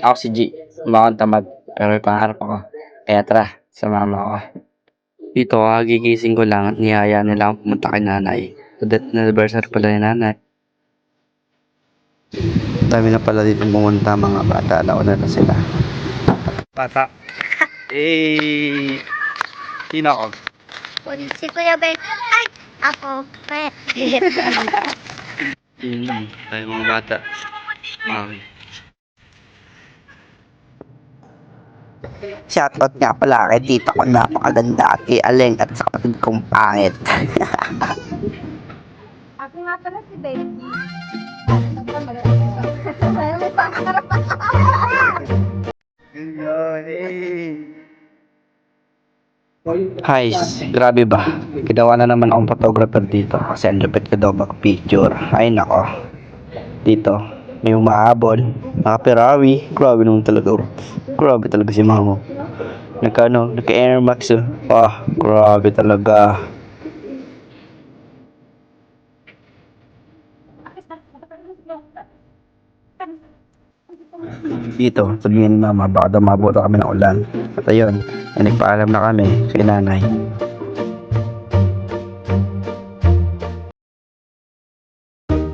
Ako si G, mukhang tamad, pero may pangarap ako. Kaya tara, sumama ako. Dito, kagigising ko lang at niyaya nila akong pumunta kay nanay. So that anniversary pala ni nanay. Dami na pala dito pumunta mga bata, nauna na sila. Bata. Eh, sino ako? Si Kuya Ben. Ay! Ako. Tayo mga bata. Okay. Shoutout nga pala kay tita ko napakaganda at kay Aleng at sa kapatid kong pangit. Ako nga pala si Baby. May pangarap ako. Hi, grabe ba? Ginawa na naman akong photographer dito kasi ang lupit ko daw mag-picture. Ay nako. Dito, may umahabol, mga perawi. Grabe naman talaga. Grabe talaga si mamo. Naka Air Max. Grabe talaga. Dito, sabihin ni mama, baka daw mabuta kami ng ulan. At ayun, nagpaalam na kami kay nanay.